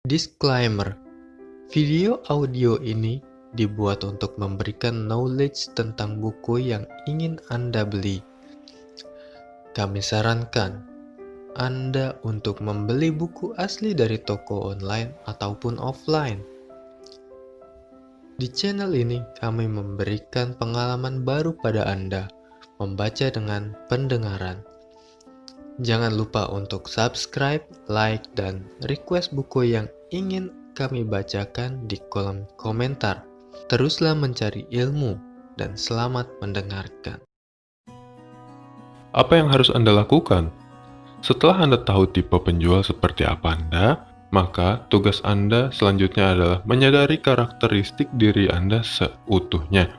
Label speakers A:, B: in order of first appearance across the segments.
A: Disclaimer: video audio ini dibuat untuk memberikan knowledge tentang buku yang ingin Anda beli. Kami sarankan Anda untuk membeli buku asli dari toko online ataupun offline. Di channel ini kami memberikan pengalaman baru pada Anda, membaca dengan pendengaran. Jangan lupa untuk subscribe, like, dan request buku yang ingin kami bacakan di kolom komentar. Teruslah mencari ilmu dan selamat mendengarkan.
B: Apa yang harus Anda lakukan? Setelah Anda tahu tipe penjual seperti apa Anda, maka tugas Anda selanjutnya adalah menyadari karakteristik diri Anda seutuhnya.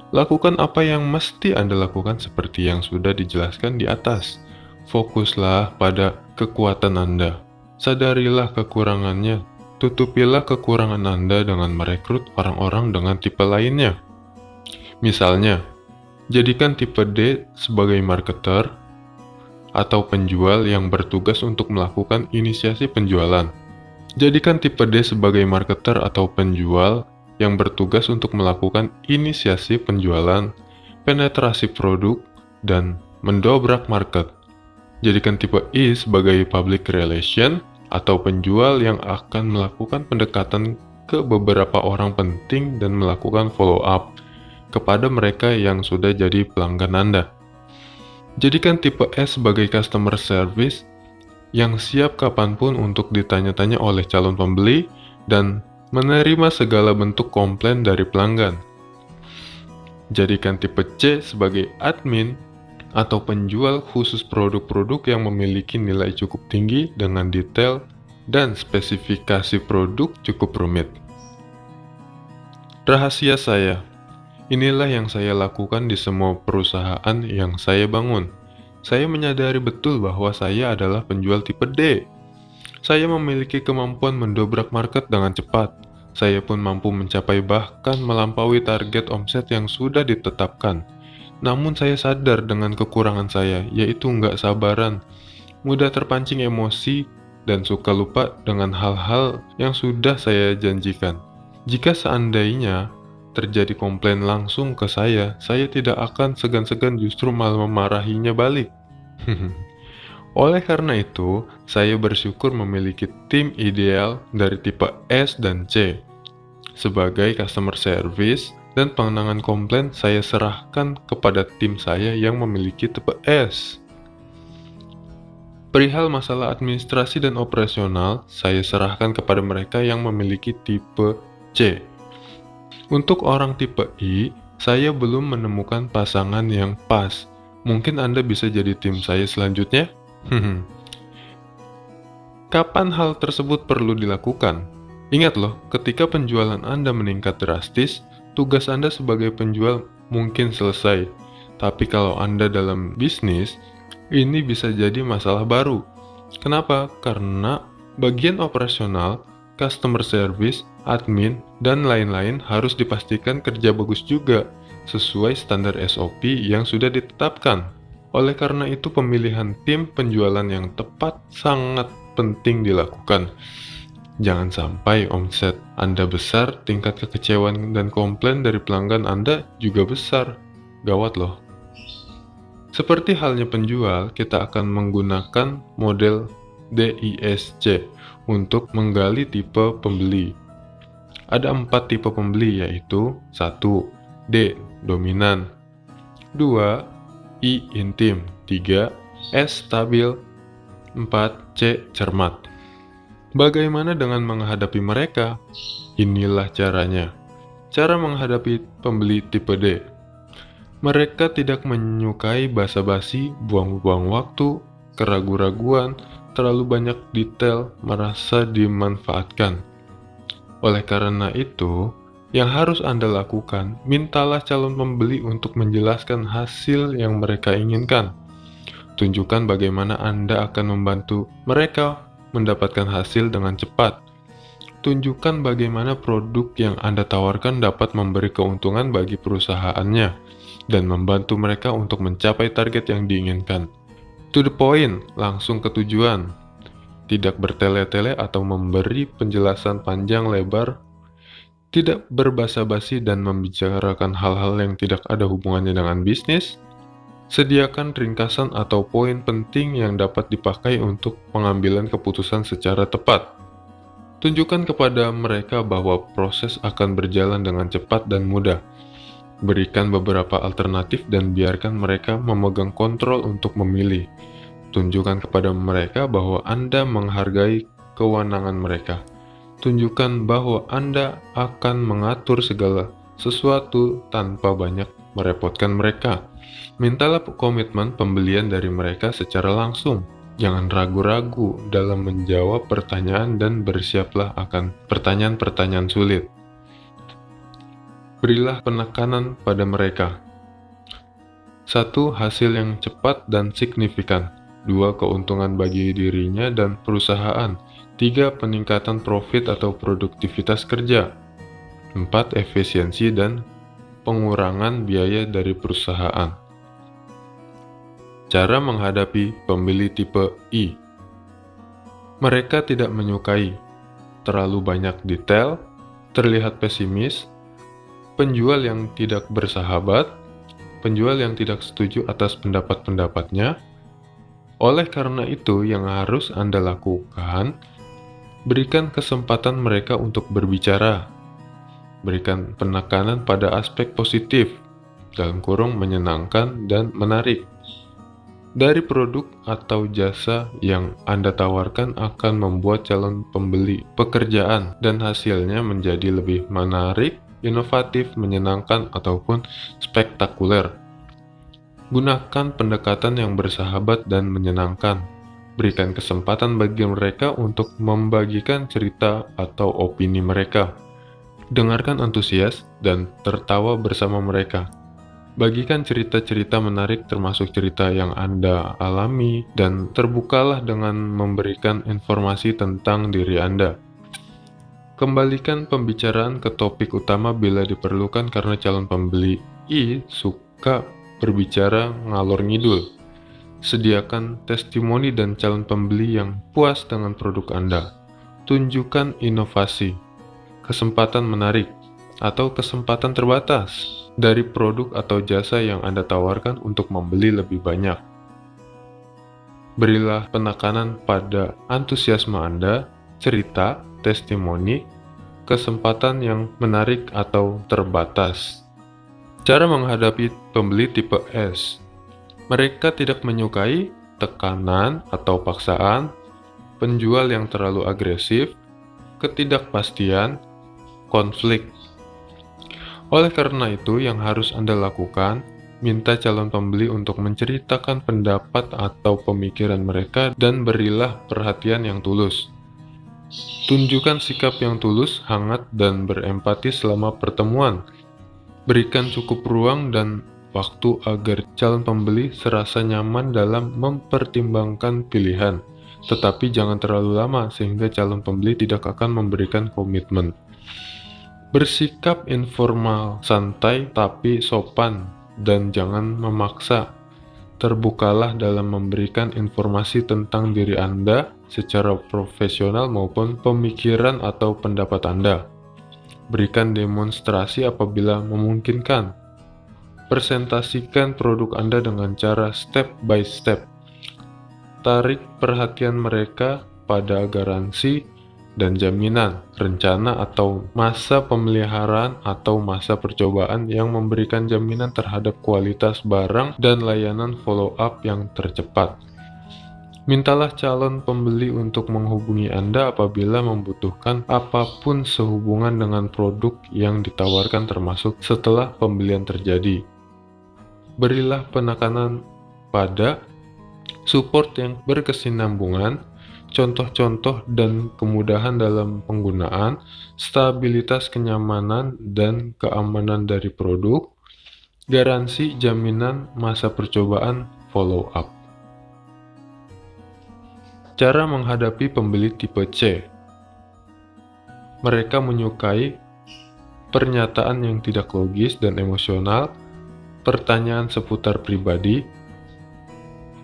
B: Lakukan apa yang mesti Anda lakukan seperti yang sudah dijelaskan di atas. Fokuslah pada kekuatan Anda. Sadarilah kekurangannya. Tutupilah kekurangan Anda dengan merekrut orang-orang dengan tipe lainnya. Misalnya, jadikan tipe D sebagai marketer atau penjual yang bertugas untuk melakukan inisiasi penjualan. Jadikan tipe D sebagai marketer atau penjual yang bertugas untuk melakukan inisiasi penjualan, penetrasi produk, dan mendobrak market. Jadikan tipe E sebagai public relation atau penjual yang akan melakukan pendekatan ke beberapa orang penting dan melakukan follow up kepada mereka yang sudah jadi pelanggan Anda. Jadikan tipe S sebagai customer service yang siap kapanpun untuk ditanya-tanya oleh calon pembeli dan menerima segala bentuk komplain dari pelanggan. Jadikan tipe C sebagai admin atau penjual khusus produk-produk yang memiliki nilai cukup tinggi dengan detail dan spesifikasi produk cukup rumit. Rahasia saya. Inilah yang saya lakukan di semua perusahaan yang saya bangun. Saya menyadari betul bahwa saya adalah penjual tipe D. Saya memiliki kemampuan mendobrak market dengan cepat. Saya pun mampu mencapai bahkan melampaui target omset yang sudah ditetapkan. Namun saya sadar dengan kekurangan saya, yaitu nggak sabaran, mudah terpancing emosi, dan suka lupa dengan hal-hal yang sudah saya janjikan. Jika seandainya terjadi komplain langsung ke saya tidak akan segan-segan justru malah memarahinya balik. Oleh karena itu, saya bersyukur memiliki tim ideal dari tipe S dan C. Sebagai customer service dan penanganan komplain, saya serahkan kepada tim saya yang memiliki tipe S. Perihal masalah administrasi dan operasional, saya serahkan kepada mereka yang memiliki tipe C. Untuk orang tipe I, saya belum menemukan pasangan yang pas. Mungkin Anda bisa jadi tim saya selanjutnya? Kapan hal tersebut perlu dilakukan? Ingat loh, ketika penjualan Anda meningkat drastis, tugas Anda sebagai penjual mungkin selesai. Tapi kalau Anda dalam bisnis, ini bisa jadi masalah baru. Kenapa? Karena bagian operasional, customer service, admin, dan lain-lain harus dipastikan kerja bagus juga, sesuai standar SOP yang sudah ditetapkan. Oleh karena itu, pemilihan tim penjualan yang tepat sangat penting dilakukan. Jangan sampai omset Anda besar, tingkat kekecewaan dan komplain dari pelanggan Anda juga besar. Gawat loh. Seperti halnya penjual, kita akan menggunakan model DISC untuk menggali tipe pembeli. Ada 4 tipe pembeli, yaitu 1. D. Dominan, 2. I. Intim, 3. S. Stabil, 4. C. Cermat. Bagaimana dengan menghadapi mereka? Inilah caranya. Cara menghadapi pembeli tipe D. Mereka tidak menyukai basa-basi, buang-buang waktu, keraguan-raguan, terlalu banyak detail, merasa dimanfaatkan. Oleh karena itu, yang harus Anda lakukan, mintalah calon pembeli untuk menjelaskan hasil yang mereka inginkan. Tunjukkan bagaimana Anda akan membantu mereka mendapatkan hasil dengan cepat. Tunjukkan bagaimana produk yang Anda tawarkan dapat memberi keuntungan bagi perusahaannya dan membantu mereka untuk mencapai target yang diinginkan. To the point, langsung ke tujuan. tidak bertele-tele atau memberi penjelasan panjang lebar, tidak berbasa-basi dan membicarakan hal-hal yang tidak ada hubungannya dengan bisnis. Sediakan ringkasan atau poin penting yang dapat dipakai untuk pengambilan keputusan secara tepat. Tunjukkan kepada mereka bahwa proses akan berjalan dengan cepat dan mudah. Berikan beberapa alternatif dan biarkan mereka memegang kontrol untuk memilih. Tunjukkan kepada mereka bahwa Anda menghargai kewenangan mereka. Tunjukkan bahwa Anda akan mengatur segala sesuatu tanpa banyak merepotkan mereka. Mintalah komitmen pembelian dari mereka secara langsung. Jangan ragu-ragu dalam menjawab pertanyaan dan bersiaplah akan pertanyaan-pertanyaan sulit. Berilah penekanan pada mereka. 1. Hasil yang cepat dan signifikan. 2. Keuntungan bagi dirinya dan perusahaan. 3. Peningkatan profit atau produktivitas kerja. 4. Efisiensi dan pengurangan biaya dari perusahaan. Cara menghadapi pembeli tipe I. Mereka tidak menyukai terlalu banyak detail, terlihat pesimis, penjual yang tidak bersahabat, penjual yang tidak setuju atas pendapat-pendapatnya. Oleh karena itu, yang harus Anda lakukan, berikan kesempatan mereka untuk berbicara. Berikan penekanan pada aspek positif, dalam kurung menyenangkan dan menarik. Dari produk atau jasa yang Anda tawarkan akan membuat calon pembeli pekerjaan dan hasilnya menjadi lebih menarik, inovatif, menyenangkan, ataupun spektakuler. Gunakan pendekatan yang bersahabat dan menyenangkan. Berikan kesempatan bagi mereka untuk membagikan cerita atau opini mereka. Dengarkan antusias dan tertawa bersama mereka. Bagikan cerita-cerita menarik termasuk cerita yang Anda alami dan terbukalah dengan memberikan informasi tentang diri Anda. Kembalikan pembicaraan ke topik utama bila diperlukan karena calon pembeli I suka berbicara ngalor ngidul. Sediakan testimoni dan calon pembeli yang puas dengan produk Anda. Tunjukkan inovasi, kesempatan menarik, atau kesempatan terbatas dari produk atau jasa yang Anda tawarkan untuk membeli lebih banyak. Berilah penekanan pada antusiasme Anda, cerita, testimoni, kesempatan yang menarik atau terbatas. Cara menghadapi pembeli tipe S. Mereka tidak menyukai tekanan atau paksaan, penjual yang terlalu agresif, ketidakpastian, konflik. Oleh karena itu, yang harus Anda lakukan, minta calon pembeli untuk menceritakan pendapat atau pemikiran mereka dan berilah perhatian yang tulus. Tunjukkan sikap yang tulus, hangat, dan berempati selama pertemuan. Berikan cukup ruang dan waktu agar calon pembeli serasa nyaman dalam mempertimbangkan pilihan. Tetapi jangan terlalu lama sehingga calon pembeli tidak akan memberikan komitmen. Bersikap informal, santai, tapi sopan, dan jangan memaksa. Terbukalah dalam memberikan informasi tentang diri Anda secara profesional maupun pemikiran atau pendapat Anda. Berikan demonstrasi apabila memungkinkan. Presentasikan produk Anda dengan cara step by step. Tarik perhatian mereka pada garansi dan jaminan, rencana atau masa pemeliharaan atau masa percobaan yang memberikan jaminan terhadap kualitas barang dan layanan follow-up yang tercepat. Mintalah calon pembeli untuk menghubungi Anda apabila membutuhkan apapun sehubungan dengan produk yang ditawarkan termasuk setelah pembelian terjadi. Berilah penekanan pada support yang berkesinambungan, contoh-contoh dan kemudahan dalam penggunaan, stabilitas kenyamanan dan keamanan dari produk, garansi jaminan masa percobaan follow-up. Cara menghadapi pembeli tipe C. Mereka menyukai pernyataan yang tidak logis dan emosional, pertanyaan seputar pribadi,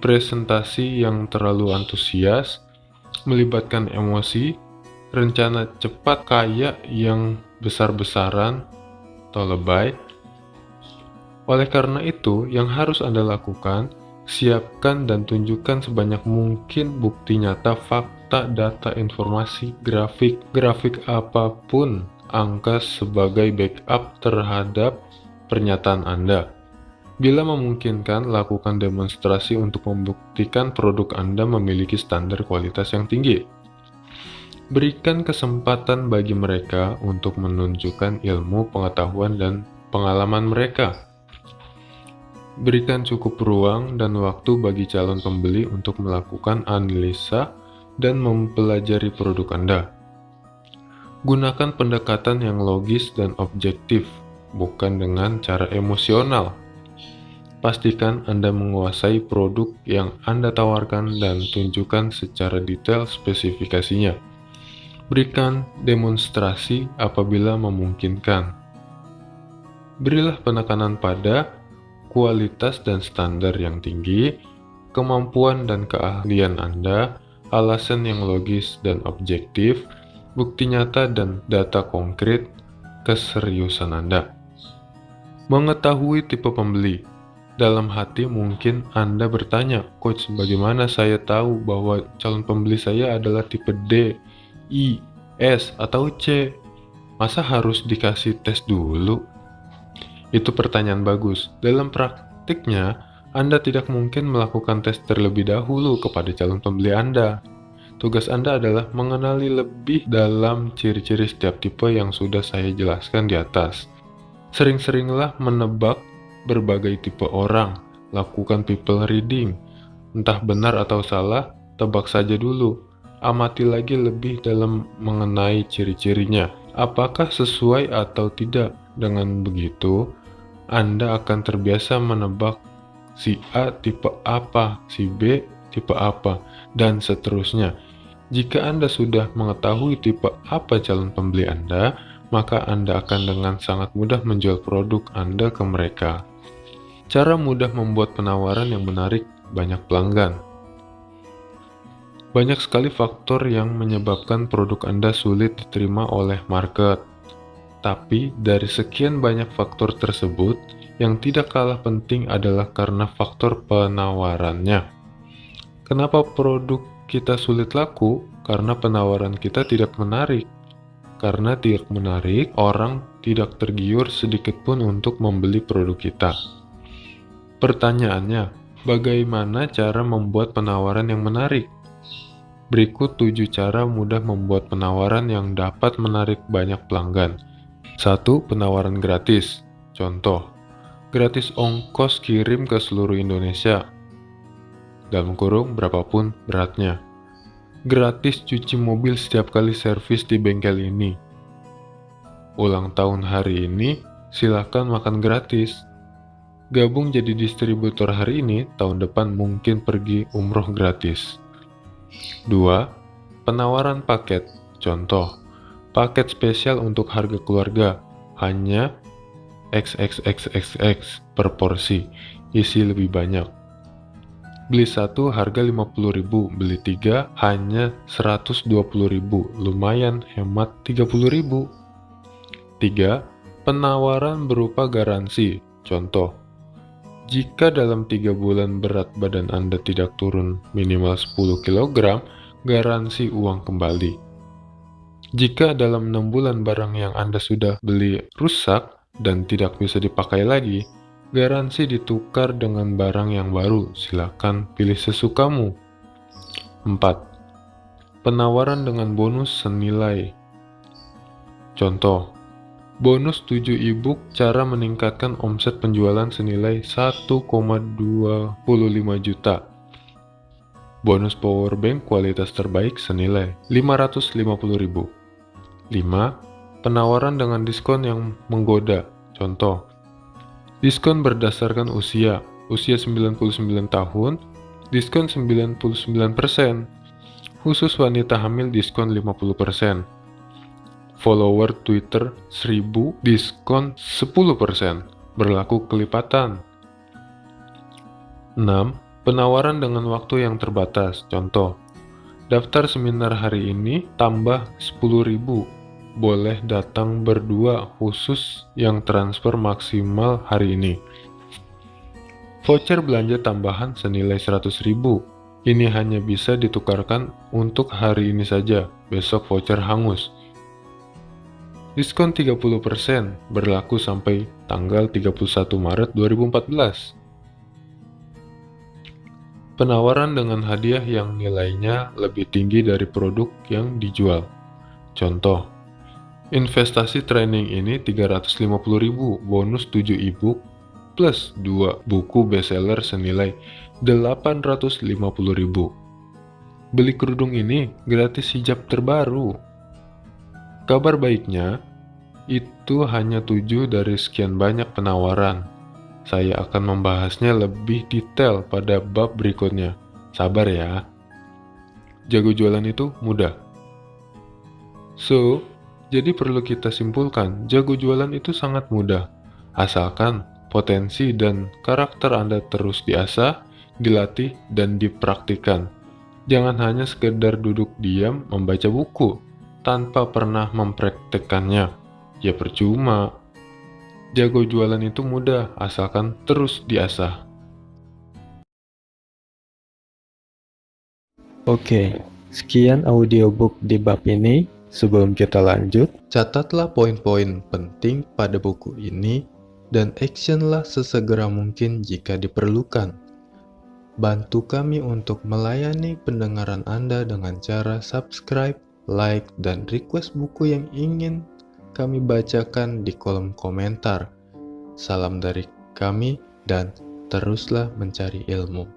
B: presentasi yang terlalu antusias, melibatkan emosi, rencana cepat kaya yang besar-besaran atau lebay. Oleh karena itu, yang harus Anda lakukan, siapkan dan tunjukkan sebanyak mungkin bukti nyata, fakta, data, informasi, grafik apapun, angka sebagai backup terhadap pernyataan Anda. Bila memungkinkan, lakukan demonstrasi untuk membuktikan produk Anda memiliki standar kualitas yang tinggi. Berikan kesempatan bagi mereka untuk menunjukkan ilmu, pengetahuan, dan pengalaman mereka. Berikan cukup ruang dan waktu bagi calon pembeli untuk melakukan analisa dan mempelajari produk Anda. Gunakan pendekatan yang logis dan objektif, bukan dengan cara emosional. Pastikan Anda menguasai produk yang Anda tawarkan dan tunjukkan secara detail spesifikasinya. Berikan demonstrasi apabila memungkinkan. Berilah penekanan pada kualitas dan standar yang tinggi, kemampuan dan keahlian Anda, alasan yang logis dan objektif, bukti nyata dan data konkret, keseriusan Anda. Mengetahui tipe pembeli. Dalam hati mungkin Anda bertanya, "Coach, bagaimana saya tahu bahwa calon pembeli saya adalah tipe D, I, S, atau C? Masa harus dikasih tes dulu?" Itu pertanyaan bagus. Dalam praktiknya, Anda tidak mungkin melakukan tes terlebih dahulu kepada calon pembeli Anda. Tugas Anda adalah mengenali lebih dalam ciri-ciri setiap tipe yang sudah saya jelaskan di atas. Sering-seringlah menebak berbagai tipe orang. Lakukan people reading. Entah benar atau salah, tebak saja dulu. Amati lagi lebih dalam mengenai ciri-cirinya. Apakah sesuai atau tidak? Dengan begitu, Anda akan terbiasa menebak si A tipe apa, si B tipe apa, dan seterusnya. Jika Anda sudah mengetahui tipe apa calon pembeli Anda, maka Anda akan dengan sangat mudah menjual produk Anda ke mereka. Cara mudah membuat penawaran yang menarik banyak pelanggan. Banyak sekali faktor yang menyebabkan produk Anda sulit diterima oleh market. Tapi dari sekian banyak faktor tersebut, yang tidak kalah penting adalah karena faktor penawarannya. Kenapa produk kita sulit laku? Karena penawaran kita tidak menarik. Karena tidak menarik, orang tidak tergiur sedikit pun untuk membeli produk kita. Pertanyaannya, bagaimana cara membuat penawaran yang menarik? Berikut 7 cara mudah membuat penawaran yang dapat menarik banyak pelanggan. 1. Penawaran gratis. Contoh, gratis ongkos kirim ke seluruh Indonesia. Dalam kurung berapapun beratnya. Gratis cuci mobil setiap kali servis di bengkel ini. Ulang tahun hari ini, silakan makan gratis. Gabung jadi distributor hari ini, tahun depan mungkin pergi umroh gratis. 2. Penawaran paket. Contoh, paket spesial untuk harga keluarga, hanya XXXXX per porsi, isi lebih banyak. Beli 1 harga 50.000, beli 3 hanya 120.000, lumayan hemat 30.000. 3. Penawaran berupa garansi. Contoh, jika dalam 3 bulan berat badan Anda tidak turun minimal 10 kg, garansi uang kembali. Jika dalam 6 bulan barang yang Anda sudah beli rusak dan tidak bisa dipakai lagi, garansi ditukar dengan barang yang baru. Silakan pilih sesukamu. 4. Penawaran dengan bonus senilai. Contoh, bonus 7 e-book cara meningkatkan omset penjualan senilai 1,25 juta. Bonus powerbank kualitas terbaik senilai 550.000. 5. Penawaran dengan diskon yang menggoda. Contoh, diskon berdasarkan usia 99 tahun, diskon 99%. Khusus wanita hamil diskon 50%. Follower Twitter 1000 diskon 10%. Berlaku kelipatan. 6. Penawaran dengan waktu yang terbatas. Contoh, Daftar seminar hari ini tambah 10.000. Boleh datang berdua khusus yang transfer maksimal hari ini. Voucher belanja tambahan senilai 100.000. Ini hanya bisa ditukarkan untuk hari ini saja, besok voucher hangus. Diskon 30% berlaku sampai tanggal 31 Maret 2014. Penawaran dengan hadiah yang nilainya lebih tinggi dari produk yang dijual. Contoh, investasi training ini 350.000, bonus 7 e-book plus 2 buku bestseller senilai 850.000. Beli kerudung ini gratis hijab terbaru. Kabar baiknya, itu hanya 7 dari sekian banyak penawaran. Saya akan membahasnya lebih detail pada bab berikutnya. Sabar ya. Jago jualan itu mudah. Jadi perlu kita simpulkan, jago jualan itu sangat mudah. Asalkan potensi dan karakter Anda terus diasah, dilatih, dan dipraktikkan. Jangan hanya sekedar duduk diam membaca buku, tanpa pernah mempraktekkannya. Ya percuma. Jago jualan itu mudah, asalkan terus diasah.
A: Oke, sekian audiobook di bab ini. Sebelum kita lanjut, catatlah poin-poin penting pada buku ini dan actionlah sesegera mungkin jika diperlukan. Bantu kami untuk melayani pendengaran Anda dengan cara subscribe, like, dan request buku yang ingin kami bacakan di kolom komentar. Salam dari kami dan teruslah mencari ilmu.